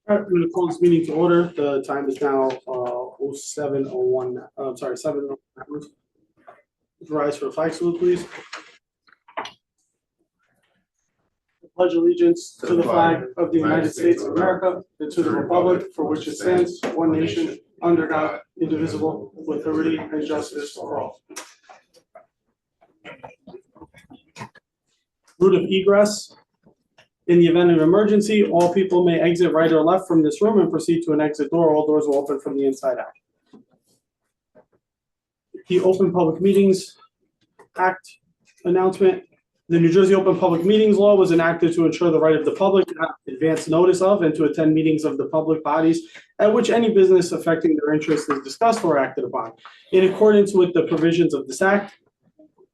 All right, we're going to call this meeting to order. The time is now 07:01. I'm sorry, 7:01. Rise for a flag salute, please. Pledge allegiance to the flag of the United States of America and to the republic for which it stands, one nation, under God, indivisible, with liberty and justice for all. Route of egress. In the event of emergency, all people may exit right or left from this room and proceed to an exit door. All doors will open from the inside out. The Open Public Meetings Act announcement. The New Jersey Open Public Meetings Law was enacted to ensure the right of the public to have advance notice of and to attend meetings of the public bodies at which any business affecting their interest is discussed or acted upon. In accordance with the provisions of this act,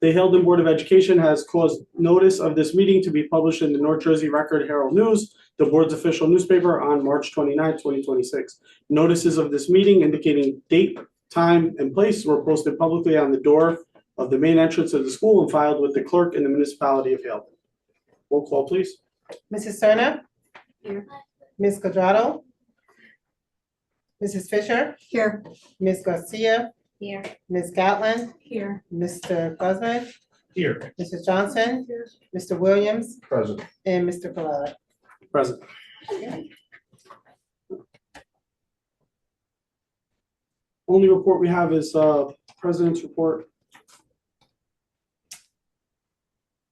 the Haledon Board of Education has caused notice of this meeting to be published in the North Jersey Record Herald News, the board's official newspaper, on March 29, 2026. Notices of this meeting indicating date, time, and place were posted publicly on the door of the main entrance of the school and filed with the clerk in the municipality of Haledon. Roll call, please. Mrs. Serna? Here. Ms. Quadrado? Mrs. Fisher? Here. Ms. Garcia? Here. Ms. Gatlin? Here. Mr. Guzman? Here. Mrs. Johnson? Mr. Williams? Present. And Mr. Colella. Present. Only report we have is President's report.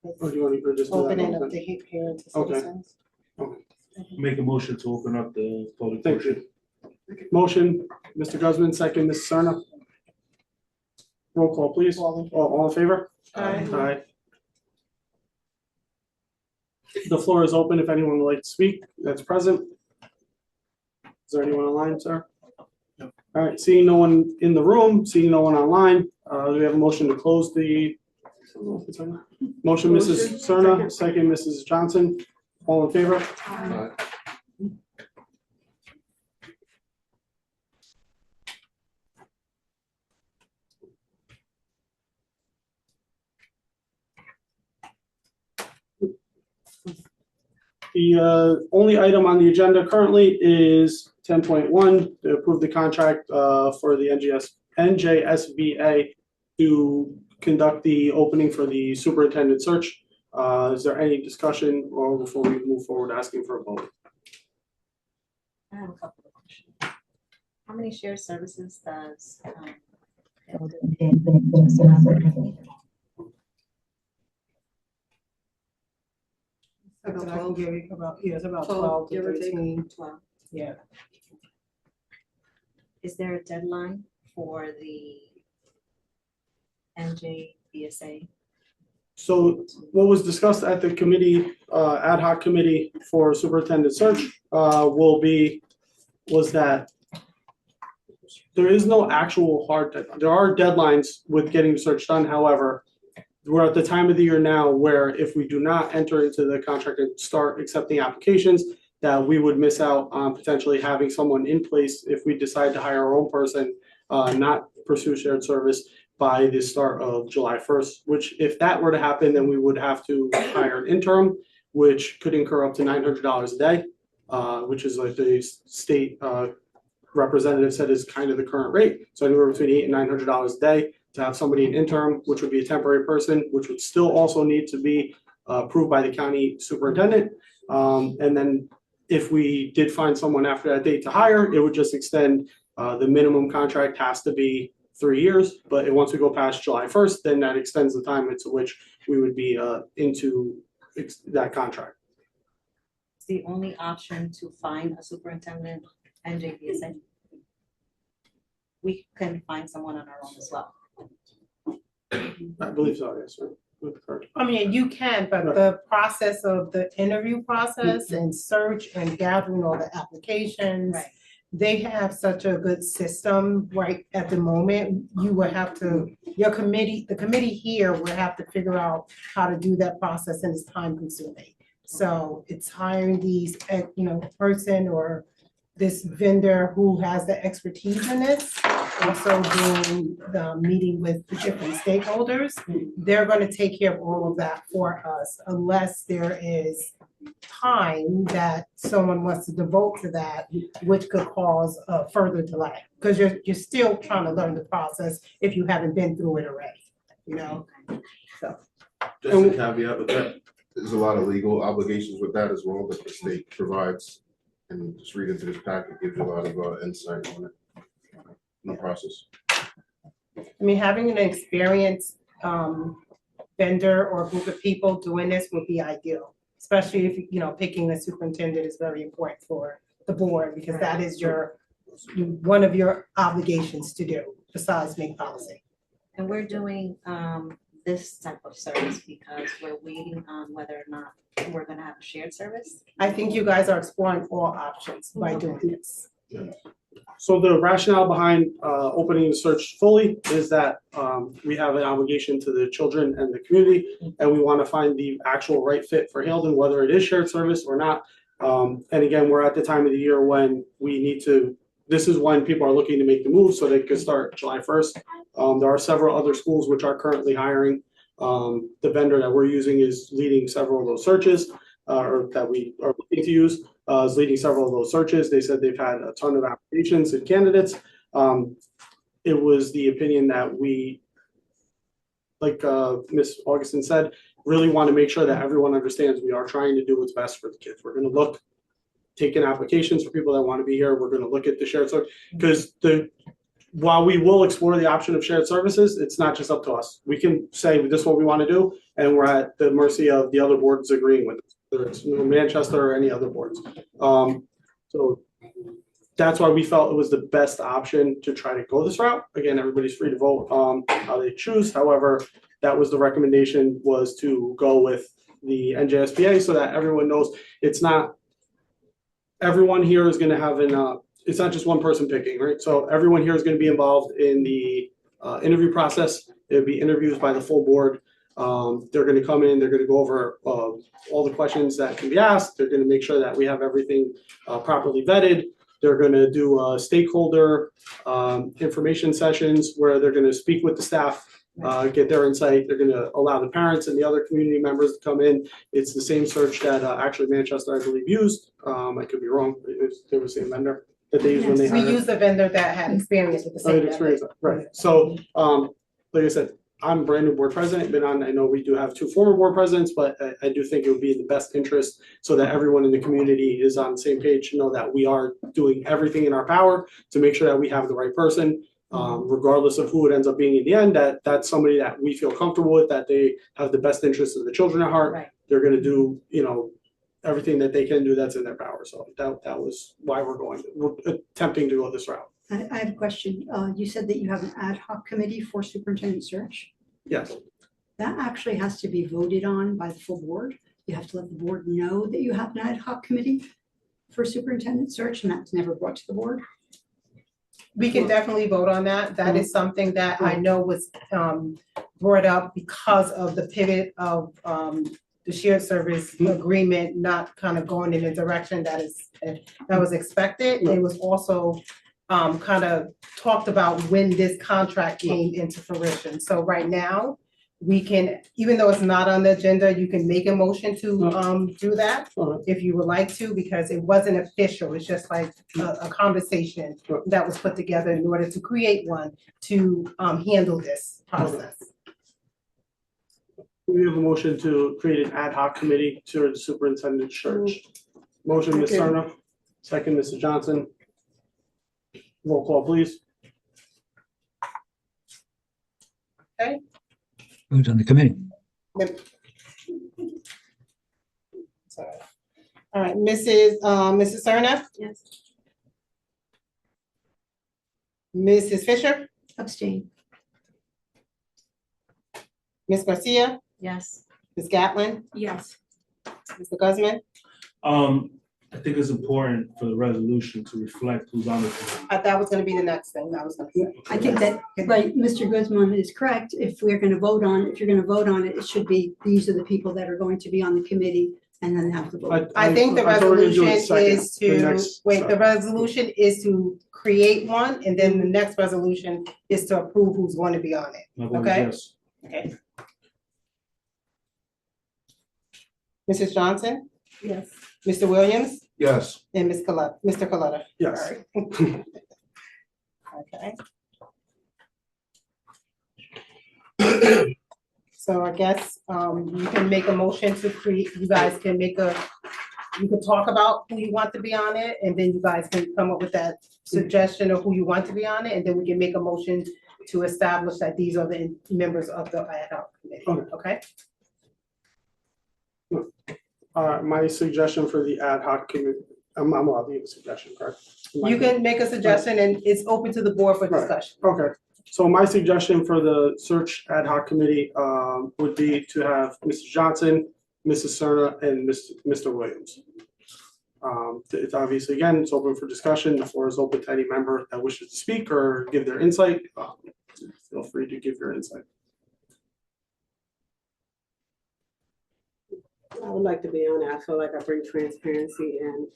Or do you want to just do that? Opening of the hearing to Okay. citizens. Make a motion to open up the public Thank portion. you. Motion, Mr. Guzman, second, Ms. Serna. Roll call, please. All in favor? Aye. Aye. The floor is open if anyone would like to speak that's present. Is there anyone online, sir? No. All right, seeing no one in the room, seeing no one online, do we have a motion to close the? Motion, Mrs. Serna, second, Mrs. Johnson. All in favor? Aye. The only item on the agenda currently is 10.1 to approve the contract for the NJSBA to conduct the opening for the superintendent search. Is there any discussion or before we move forward asking for a vote? I have a couple of questions. How many shared services does? Something I can give you about, it's about 12, 12 to give or take. 13. 12. Yeah. Is there a deadline for the NJBSA? So what was discussed at the committee, ad hoc committee for superintendent search was that there is no actual hard deadline. There are deadlines with getting the search done. However, we're at the time of the year now where if we do not enter into the contract and start accepting applications, that we would miss out on potentially having someone in place if we decide to hire our own person, not pursue shared service by the start of July 1st, which if that were to happen, then we would have to hire an interim, which could incur up to $900 a day, which is like the state representative said is kind of the current rate. So anywhere between $800 and $900 a day to have somebody in interim, which would be a temporary person, which would still also need to be approved by the county superintendent. And then if we did find someone after that date to hire, it would just extend, the minimum contract has to be 3 years, but once we go past July 1st, then that extends the time into which we would be into that contract. It's the only option to find a superintendent NJBSA. We can find someone on our own as well. I believe so, yes, sir. I mean, you can, but the process of the interview process and search and gathering all the applications. Right. They have such a good system right at the moment. You will have to, the committee here will have to figure out how to do that process, and it's time consuming. So it's hiring these, person or this vendor who has the expertise in this, also doing the meeting with the different stakeholders. They're going to take care of all of that for us unless there is time that someone wants to devote to that, which could cause a further delay. Because you're still trying to learn the process if you haven't been through it already, you know? Just a caveat with that, there's a lot of legal obligations with that as well that the state provides. And just read into this packet gives you a lot of insight on it, in the process. I mean, having an experienced vendor or group of people doing this would be ideal. Especially if, you know, picking a superintendent is very important for the board, because that is one of your obligations to do, besides make policy. And we're doing this type of service because we're waiting on whether or not we're gonna have a shared service. I think you guys are exploring all options by doing this. So the rationale behind opening the search fully is that we have an obligation to the children and the community, and we want to find the actual right fit for Haledon, whether it is shared service or not. And again, we're at the time of the year when we need to, this is when people are looking to make the move so they could start July 1st. There are several other schools which are currently hiring. The vendor that we're using is leading several of those searches, or that we are looking to use. Is leading several of those searches. They said they've had a ton of applications and candidates. It was the opinion that we, like Ms. Augustin said, really want to make sure that everyone understands we are trying to do what's best for the kids. We're going to look, taking applications for people that want to be here. We're going to look at the shared service, because while we will explore the option of shared services, it's not just up to us. We can say this is what we want to do, and we're at the mercy of the other boards agreeing with us, whether it's Manchester or any other boards. So that's why we felt it was the best option to try to go this route. Again, everybody's free to vote how they choose. However, that was the recommendation, was to go with the NJSBA so that everyone knows it's not, everyone here is going to have it's not just one person picking, right? So everyone here is going to be involved in the interview process. It'll be interviews by the full board. They're going to come in, they're going to go over all the questions that can be asked. They're going to make sure that we have everything properly vetted. They're going to do stakeholder information sessions where they're going to speak with the staff, get their insight. They're going to allow the parents and the other community members to come in. It's the same search that actually Manchester, I believe, used. I could be wrong. They were the same vendor that they used when they We hired. used a vendor that had experience with the I had same experience, vendor. right. So, like I said, I'm brand new board president, been on, I know we do have 2 former board presidents, but I do think it would be in the best interest so that everyone in the community is on the same page, to know that we are doing everything in our power to make sure that we have the right person, regardless of who it ends up being in the end, that's somebody that we feel comfortable with, that they have the best interests of the children at heart. Right. They're gonna do, everything that they can do that's in their power. So that was why we're attempting to go this route. I have a question. You said that you have an ad hoc committee for superintendent search. Yes. That actually has to be voted on by the full board. You have to let the board know that you have an ad hoc committee for superintendent search, and that's never brought to the board. We can definitely vote on that. That is something that I know was brought up because of the pivot of the shared service agreement not kind of going in the direction that was expected. It was also kind of talked about when this contract came into fruition. So right now, we can, even though it's not on the agenda, you can make a motion to do that if you would like to, because it wasn't official. It's just like a conversation that was put together in order to create one to handle this process. We have a motion to create an ad hoc committee to the superintendent search. Motion, Ms. Serna, second, Mr. Johnson. Roll call, please. Who's on the committee? Sorry. All right, Mrs. Serna, Yes. Mrs. Fisher, Abstain. Ms. Garcia, Yes. Ms. Gatlin, Yes. Mr. Guzman. I think it's important for the resolution to reflect who's on the committee. That was gonna be the next thing I was gonna say. I think that, right, Mr. Guzman is correct. If you're gonna vote on it, it should be, these are the people that are going to be on the committee, and then have the vote. I think the I thought we were gonna do resolution it second, is the to, next- wait, the resolution is to create one, and then the next resolution is to approve who's going to be on it. My vote is Okay. yes. Okay. Mrs. Johnson, Yes. Mr. Williams Yes. and Mr. Coletta. Yes. Sorry. Okay. So I guess, you can make a motion to create, you guys can make you can talk about who you want to be on it, and then you guys can come up with that suggestion of who you want to be on it, and then we can make a motion to establish that these are the members of the ad hoc committee, okay? My suggestion for the ad hoc committee, I'm allowed to give a suggestion, correct? You can make a suggestion and it's open to the board for Right. discussion. Okay, so my suggestion for the search ad hoc committee would be to have Mrs. Johnson, Mrs. Cerna, and Mr. Williams. It's obviously, again, it's open for discussion. The floor is open to any member that wishes to speak or give their insight. Feel free to give your insight. I would like to be on it. I feel like I bring transparency and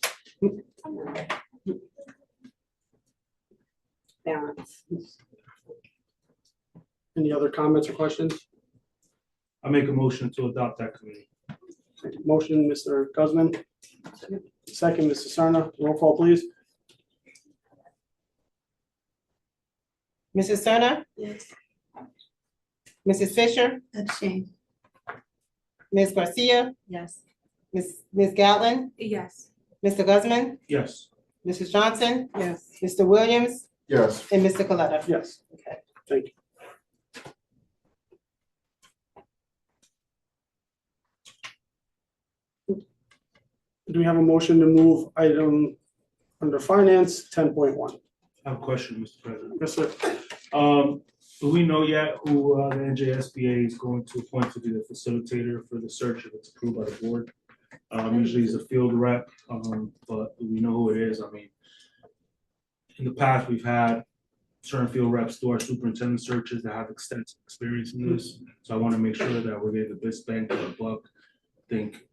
balance. Any other comments or questions? I make a motion to adopt that committee. Motion, Mr. Guzman. Second, Mrs. Cerna. Roll call, please. Mrs. Cerna? Yes. Mrs. Fisher? Abstain. Ms. Garcia? Yes. Ms. Gatlin? Yes. Mr. Guzman? Yes. Mrs. Johnson? Yes. Mr. Williams? Yes. And Mr. Coletta? Yes. Okay. Thank you. Do we have a motion to move item under finance 10.1? I have a question, Mr. President. Yes, sir. Do we know yet who the NJSBA is going to appoint to be the facilitator for the search if it's approved by the board? Usually it's a field rep, but do we know who it is? I mean, in the past, we've had certain field reps do our superintendent searches that have extensive experience in this. So I want to make sure that we're getting the best bang for the buck. I think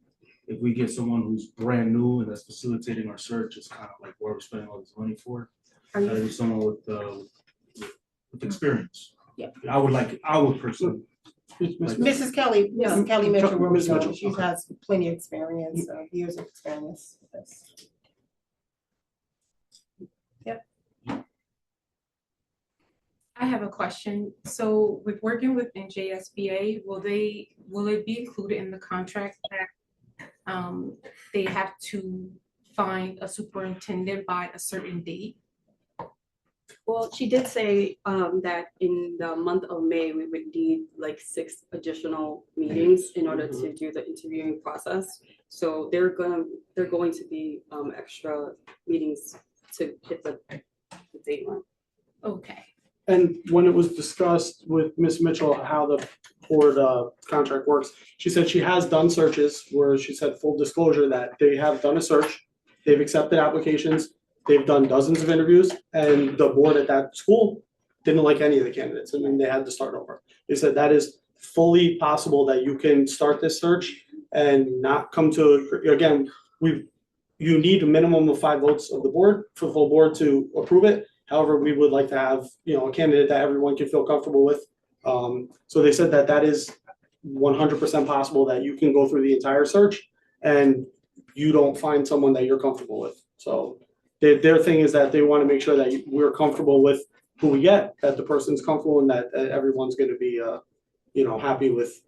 if we get someone who's brand new and that's facilitating our search, it's kind of like where we're spending all this money for. Gotta be someone with experience. Yeah. I would personally. Mrs. Kelly, Yeah. Mrs. Kelly Mitchell, will Ms. know. Mitchell, She okay. has plenty of experience, years of experience with this. I have a question. So with working with NJSBA, will it be included in the contract that they have to find a superintendent by a certain date? Well, she did say that in the month of May, we would need like 6 additional meetings in order to do the interviewing process. So they're going to be extra meetings to hit the deadline. Okay. And when it was discussed with Ms. Mitchell, how the board contract works, she said she has done searches where she said full disclosure that they have done a search, they've accepted applications, they've done dozens of interviews, and the board at that school didn't like any of the candidates, and then they had to start over. They said that is fully possible that you can start this search and not come to, again, you need a minimum of 5 votes of the board for the full board to approve it. However, we would like to have, a candidate that everyone can feel comfortable with. So they said that is 100% possible that you can go through the entire search and you don't find someone that you're comfortable with. So their thing is that they want to make sure that we're comfortable with who we get, that the person's comfortable and that everyone's going to be, happy with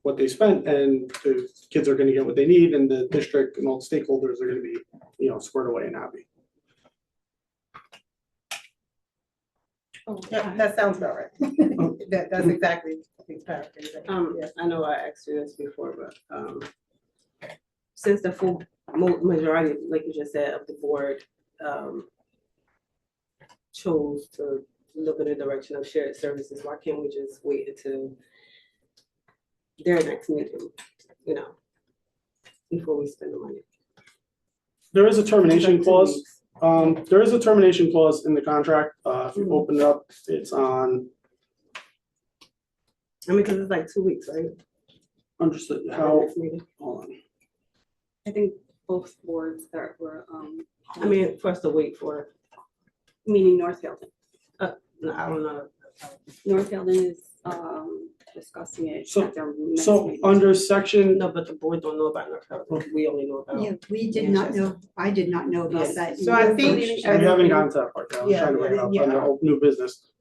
what they spent and the kids are going to get what they need and the district and all the stakeholders are going to be, squared away and happy. Yeah, that sounds about right. That's exactly. Yeah. I know I asked you this before, but since the full majority, like you just said, of the board chose to look in the direction of shared services, why can't we just wait until their next meeting, before we spend the money? There is a termination Like 2 clause. weeks. There is a termination clause in the contract. If you open it up, it's on, I mean, because it's like 2 weeks, right? understood Our how, next meeting. hold on. I think both boards that were, for us to wait for, meaning North Hilton. No, I don't know. North Hilton is, discussing it So- at their next So meeting. under section, No, but the board don't know about North Carolina. We only know about. Yeah, we did not know, I did not know about Yes. that. So I think- we haven't gotten to that part, yet. I was Yeah, trying to bring it up yeah. under new business.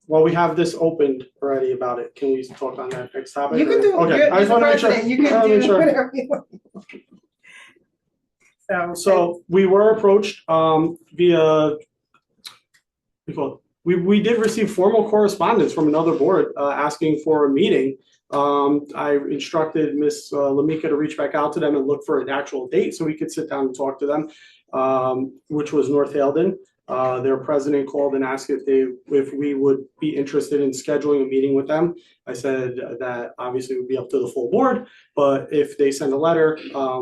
While we have this opened already about it, can we talk on that next topic? You can or- do, Okay, you're I just the wanna make sure. president, you I wanna can make do sure. whatever you want. So we were approached via, we did receive formal correspondence from another board asking for a meeting. I instructed Ms. Lamika to reach back out to them and look for an actual date so we could sit down and talk to them, which was North Haledon. Their president called and asked if we would be interested in scheduling a meeting with them. I said that obviously it would be up to the full board, but if they send a letter,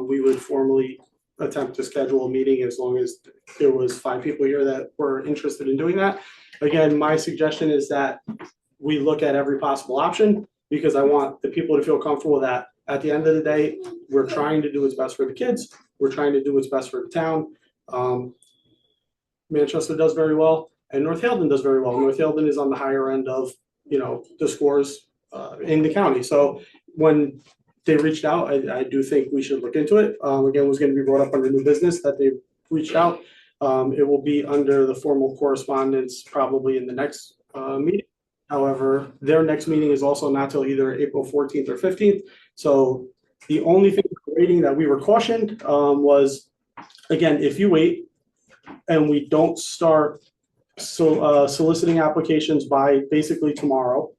we would formally attempt to schedule a meeting as long as there was 5 people here that were interested in doing that. Again, my suggestion is that we look at every possible option because I want the people to feel comfortable that at the end of the day, we're trying to do what's best for the kids. We're trying to do what's best for the town. Manchester does very well and North Haledon does very well. North Haledon is on the higher end of, the scores in the county. So when they reached out, I do think we should look into it. Again, it was going to be brought up under new business that they reached out. It will be under the formal correspondence probably in the next meeting. However, their next meeting is also not till either April 14th or 15th. So the only thing waiting that we were cautioned was, again, if you wait and we don't start soliciting applications by basically tomorrow,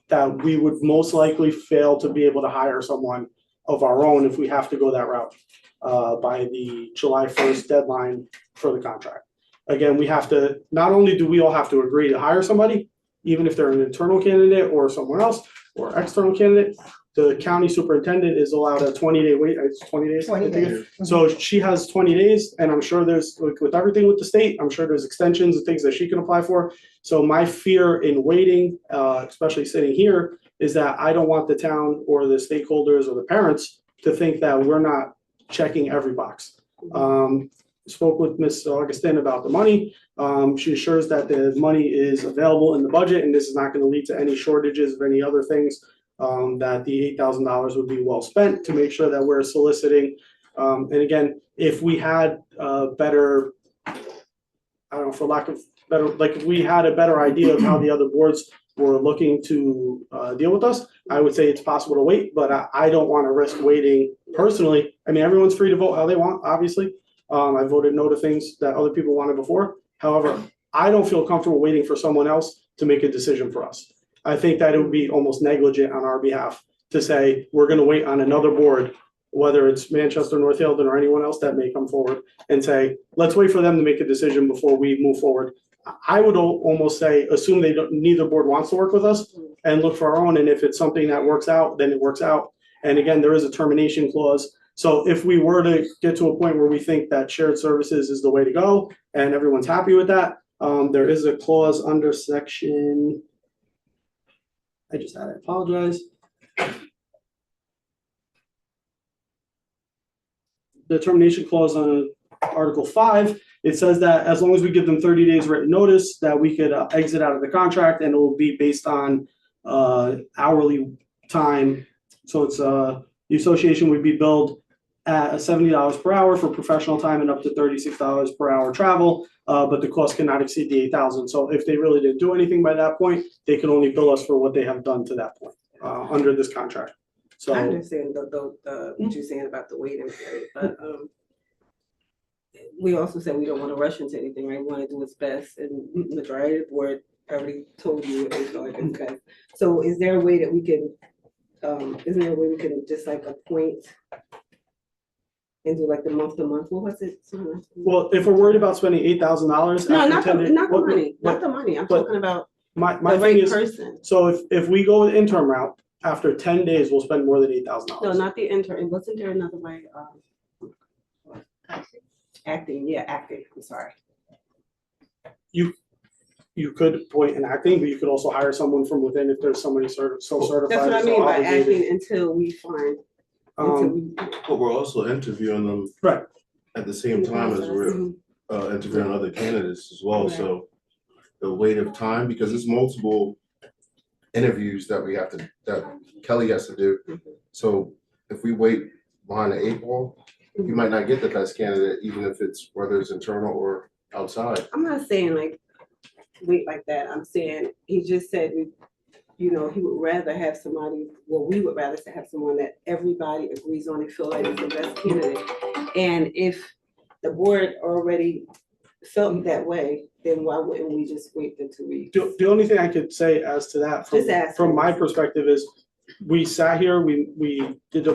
that we would most likely fail to be able to hire someone of our own if we have to go that route by the July 1st deadline for the contract. Again, we have to, not only do we all have to agree to hire somebody, even if they're an internal candidate or someone else or external candidate, the county superintendent is allowed a 20-day wait, it's 20 days. I 20 think. days. So she has 20 days and I'm sure there's, with everything with the state, I'm sure there's extensions and things that she can apply for. So my fear in waiting, especially sitting here, is that I don't want the town or the stakeholders or the parents to think that we're not checking every box. Spoke with Ms. Augustin about the money. She assures that the money is available in the budget and this is not going to lead to any shortages of any other things. That the $8,000 would be well spent to make sure that we're soliciting. And again, if we had better, I don't know, for lack of better, like if we had a better idea of how the other boards were looking to deal with us, I would say it's possible to wait, but I don't want to risk waiting personally. I mean, everyone's free to vote how they want, obviously. I voted no to things that other people wanted before. However, I don't feel comfortable waiting for someone else to make a decision for us. I think that it would be almost negligent on our behalf to say, we're going to wait on another board, whether it's Manchester, North Haledon, or anyone else that may come forward and say, let's wait for them to make a decision before we move forward. I would almost say, assume neither board wants to work with us and look for our own. And if it's something that works out, then it works out. And again, there is a termination clause. So if we were to get to a point where we think that shared services is the way to go and everyone's happy with that, there is a clause under section, I just had it, I apologize. The termination clause on Article 5, it says that as long as we give them 30 days written notice, that we could exit out of the contract and it will be based on hourly time. So it's the association would be billed at $70 per hour for professional time and up to $36 per hour travel, but the cost cannot exceed the $8,000. So if they really didn't do anything by that point, they can only bill us for what they have done to that point under this contract. So I understand the what you're saying about the waiting period, but we also said we don't want to rush into anything, right? We want to do what's best, and majority of the board already told you it's like it's best. So is there a way that we can, isn't there a way we can just like appoint and do like the month to month? What was it? well, if we're worried about spending $8,000, No, after not 10 the, days- not the what- money, what- not the money. I'm but talking about My the thing right is, person. so if we go the interim route, after 10 days, we'll spend more than $8,000. No, not the intern. Wasn't there another way? Acting, yeah, acting. I'm sorry. You could appoint an acting, but you could also hire someone from within if there's somebody so certified. That's what I or so mean by obligated. acting until we find. Until Um, we. But we're also interviewing them Right. at the same time as we're interviewing other candidates as well, so the weight of time, because it's multiple interviews that we have to, that Kelly has to do. So if we wait behind the 8 ball, you might not get the best candidate, even if it's, whether it's internal or outside. I'm not saying like, wait like that, I'm saying, he just said, you know, he would rather have somebody, well, we would rather have someone that everybody agrees on and feel like is the best candidate. And if the board already felt that way, then why wouldn't we just wait the 2 weeks? The only thing I could say as to that, Just ask. from my perspective is, we sat here, we did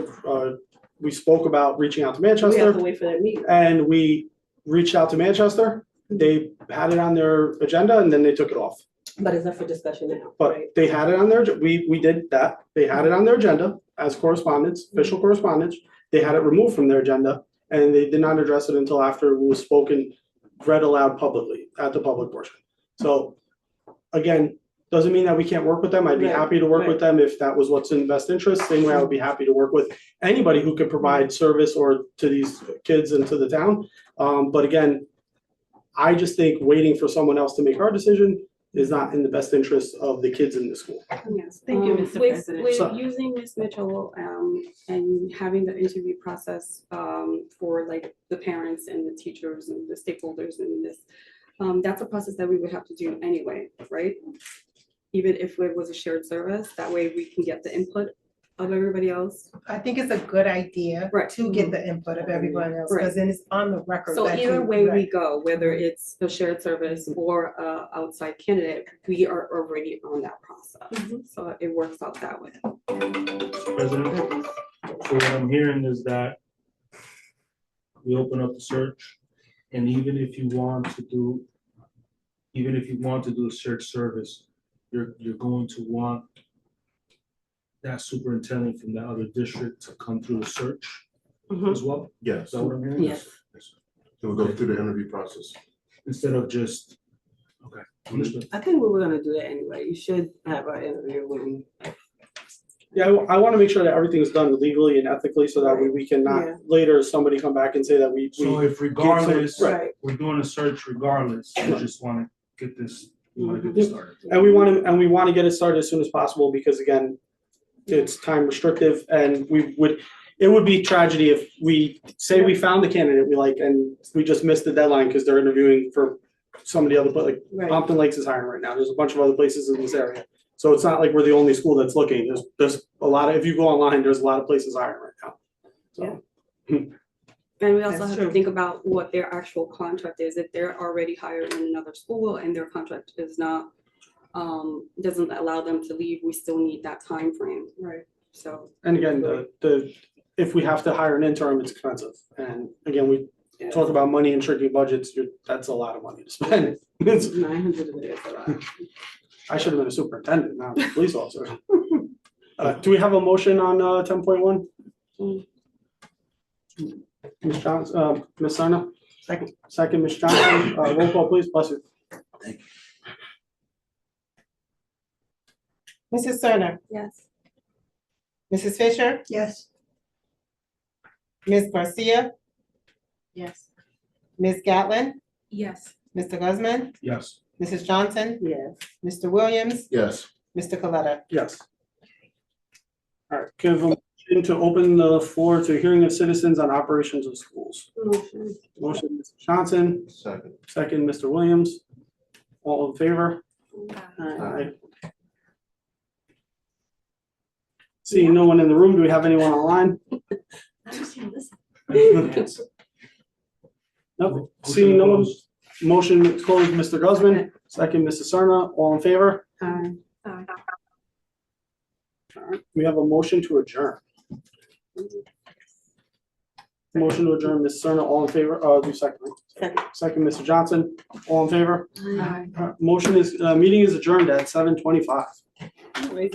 we spoke about reaching out to We have to Manchester, wait for that meeting. and we reached out to Manchester. They had it on their agenda and then they took it off. But it's up for discussion now, But right? they had it on their, we did that. They had it on their agenda as correspondence, official correspondence. They had it removed from their agenda, and they did not address it until after it was spoken, read aloud publicly at the public portion. So again, doesn't mean that we can't work with them. I'd be Right, happy to work right. with them if that was what's in best interest. Same way I would be happy to work with anybody who could provide service or to these kids and to the town. But again, I just think waiting for someone else to make our decision is not in the best interest of the kids in the school. Yes. Thank you, Mr. With President. So- using Ms. Mitchell, and having the interview process, for like the parents and the teachers and the stakeholders in this, that's a process that we would have to do anyway, right? Even if it was a shared service, that way we can get the input of everybody else. I think it's a good idea Right. to get the input of everybody else, because then it's on the record. So that either you- way we right. go, whether it's a shared service or a outside candidate, we are already on that process. So it works out that way. President, so what I'm hearing is that we open up the search, and even if you want to do a search service, you're going to want that superintendent from that other district to come through the search as well? Yes. Is that what I'm hearing? Yes. It will go through the interview process. Instead of just, okay, understood. I think we were gonna do that anyway. You should have our interview with me. Yeah, I want to make sure that everything is done legally and ethically so that we can Yeah. not later somebody come back and say that we. So if regardless, Right. we're doing a search regardless, we just wanna get this, we wanna get this started. And we want to get it started as soon as possible because again, it's time restrictive and it would be tragedy if we say we found the candidate we like and we just missed the deadline because they're interviewing for some of the other, like Right. Pompton Lakes is hiring right now. There's a bunch of other places in this area. So it's not like we're the only school that's looking. There's a lot of, if you go online, there's a lot of places hiring right now. So. And we also That's have true. to think about what their actual contract is, if they're already hired in another school and their contract is not, doesn't allow them to leave, we still need that time frame. Right. So, And again, if we have to hire an interim, it's expensive. And again, we talk about money and shrinking budgets, that's a lot of money to spend. It's- 900 a day is a lot. I should have been a superintendent, not a police officer. Do we have a motion on 10.1? Ms. Johnson, Ms. Sarna? Second, Ms. Johnson, roll call please, bless you. Mrs. Serna, yes. Mrs. Fisher, Yes. Ms. Garcia, Yes. Ms. Gatlin, Yes. Mr. Guzman, Yes. Mrs. Johnson, Yes. Mr. Williams, Yes. Mr. Coletta. Yes. All right, can I have a motion to open the floor to hearing of citizens on operations of schools? Motion. Motion, Mr. Johnson, Second. second, Mr. Williams. All in favor? Aye. Seeing no one in the room, do we have anyone online? Nope, seeing no one, motion to close, Mr. Guzman, second, Mrs. Serna, all in favor? Aye. All right, we have a motion to adjourn. Motion to adjourn, Ms. Serna, all in favor, do second, right? Second. Second, Mr. Johnson, all in favor? Aye. Motion is, meeting is adjourned at 7:25. Raising